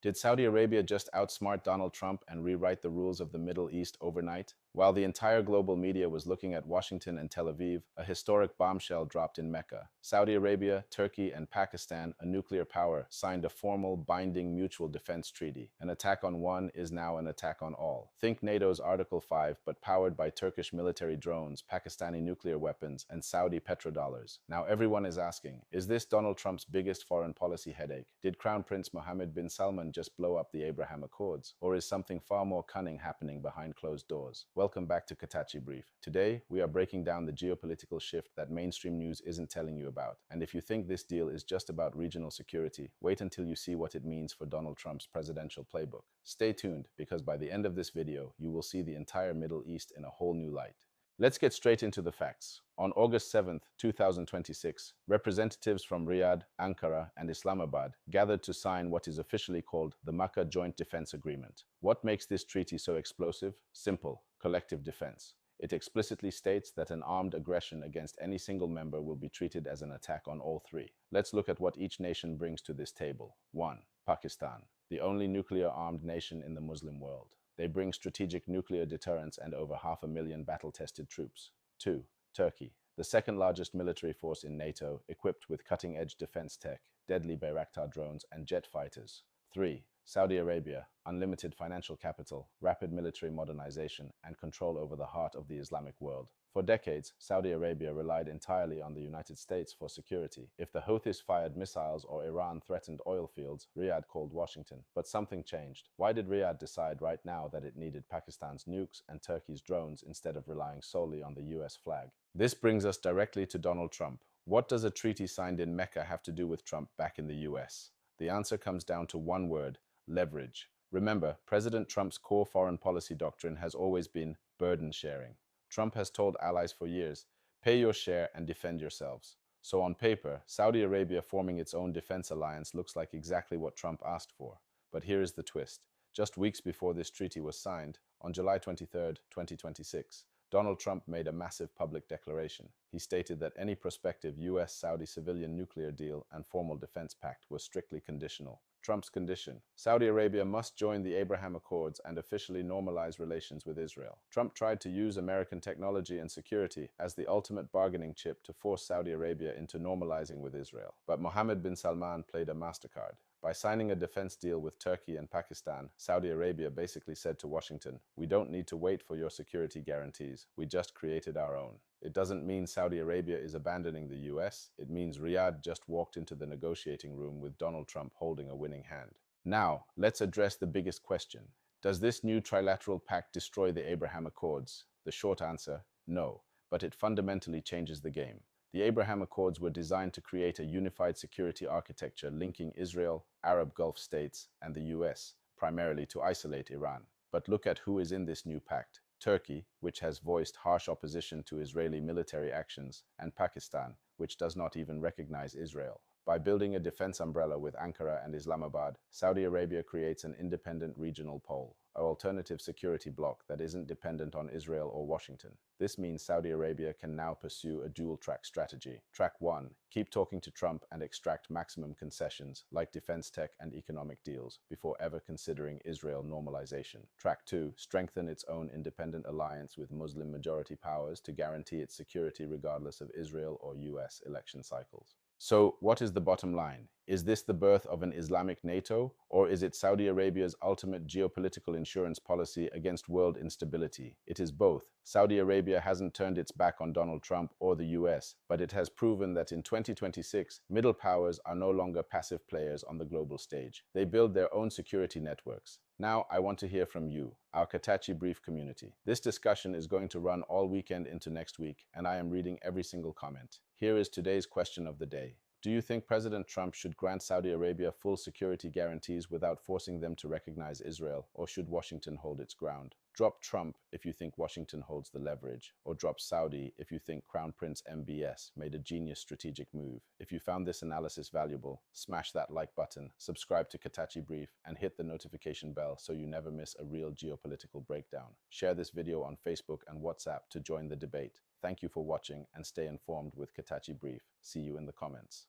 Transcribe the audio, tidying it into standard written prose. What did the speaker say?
Did Saudi Arabia just outsmart Donald Trump and rewrite the rules of the Middle East overnight? While the entire global media was looking at Washington and Tel Aviv, a historic bombshell dropped in Mecca. Saudi Arabia, Turkey, and Pakistan, a nuclear power, signed a formal, binding mutual defense treaty. An attack on one is now an attack on all. Think NATO's Article 5, but powered by Turkish military drones, Pakistani nuclear weapons, and Saudi petrodollars. Now everyone is asking, is this Donald Trump's biggest foreign policy headache? Did Crown Prince Mohammed bin Salman just blow up the Abraham Accords? Or is something far more cunning happening behind closed doors? Welcome back to Katakyie Brief. Today, we are breaking down the geopolitical shift that mainstream news isn't telling you about. And if you think this deal is just about regional security, wait until you see what it means for Donald Trump's presidential playbook. Stay tuned, because by the end of this video, you will see the entire Middle East in a whole new light. Let's get straight into the facts. On August 7, 2026, representatives from Riyadh, Ankara, and Islamabad gathered to sign what is officially called the Makkah Joint Defence Agreement. What makes this treaty so explosive? Simple: collective defense. It explicitly states that an armed aggression against any single member will be treated as an attack on all three. Let's look at what each nation brings to this table. 1. Pakistan, the only nuclear-armed nation in the Muslim world. They bring strategic nuclear deterrence and over 500,000 battle-tested troops. 2. Turkey, the second largest military force in NATO, equipped with cutting-edge defense tech, deadly Bayraktar drones, and jet fighters. 3. Saudi Arabia, unlimited financial capital, rapid military modernization, and control over the heart of the Islamic world. For decades, Saudi Arabia relied entirely on the United States for security. If the Houthis fired missiles or Iran threatened oil fields, Riyadh called Washington. But something changed. Why did Riyadh decide right now that it needed Pakistan's nukes and Turkey's drones instead of relying solely on the US flag? This brings us directly to Donald Trump. What does a treaty signed in Mecca have to do with Trump back in the US? The answer comes down to one word: leverage. Remember, President Trump's core foreign policy doctrine has always been burden sharing. Trump has told allies for years, pay your share and defend yourselves. So on paper, Saudi Arabia forming its own defense alliance looks like exactly what Trump asked for. But here is the twist. Just weeks before this treaty was signed, on July 23, 2026, Donald Trump made a massive public declaration. He stated that any prospective US-Saudi civilian nuclear deal and formal defense pact was strictly conditional. Trump's condition: Saudi Arabia must join the Abraham Accords and officially normalize relations with Israel. Trump tried to use American technology and security as the ultimate bargaining chip to force Saudi Arabia into normalizing with Israel. But Mohammed bin Salman played a MasterCard. By signing a defense deal with Turkey and Pakistan, Saudi Arabia basically said to Washington, we don't need to wait for your security guarantees, we just created our own. It doesn't mean Saudi Arabia is abandoning the US, it means Riyadh just walked into the negotiating room with Donald Trump holding a winning hand. Now, let's address the biggest question. Does this new trilateral pact destroy the Abraham Accords? The short answer: no, but it fundamentally changes the game. The Abraham Accords were designed to create a unified security architecture linking Israel, Arab Gulf states, and the US, primarily to isolate Iran. But look at who is in this new pact: Turkey, which has voiced harsh opposition to Israeli military actions, and Pakistan, which does not even recognize Israel. By building a defense umbrella with Ankara and Islamabad, Saudi Arabia creates an independent regional pole, an alternative security bloc that isn't dependent on Israel or Washington. This means Saudi Arabia can now pursue a dual-track strategy. Track 1: keep talking to Trump and extract maximum concessions, like defense tech and economic deals, before ever considering Israel normalization. Track 2: strengthen its own independent alliance with Muslim majority powers to guarantee its security regardless of Israel or US election cycles. So, what is the bottom line? Is this the birth of an Islamic NATO, or is it Saudi Arabia's ultimate geopolitical insurance policy against world instability? It is both. Saudi Arabia hasn't turned its back on Donald Trump or the US, but it has proven that in 2026, middle powers are no longer passive players on the global stage. They build their own security networks. Now, I want to hear from you, our Katakyie Brief community. This discussion is going to run all weekend into next week, and I am reading every single comment. Here is today's question of the day. Do you think President Trump should grant Saudi Arabia full security guarantees without forcing them to recognize Israel, or should Washington hold its ground? Drop Trump if you think Washington holds the leverage, or drop Saudi if you think Crown Prince MBS made a genius strategic move. If you found this analysis valuable, smash that like button, subscribe to Katakyie Brief, and hit the notification bell so you never miss a real geopolitical breakdown. Share this video on Facebook and WhatsApp to join the debate. Thank you for watching, and stay informed with Katakyie Brief. See you in the comments.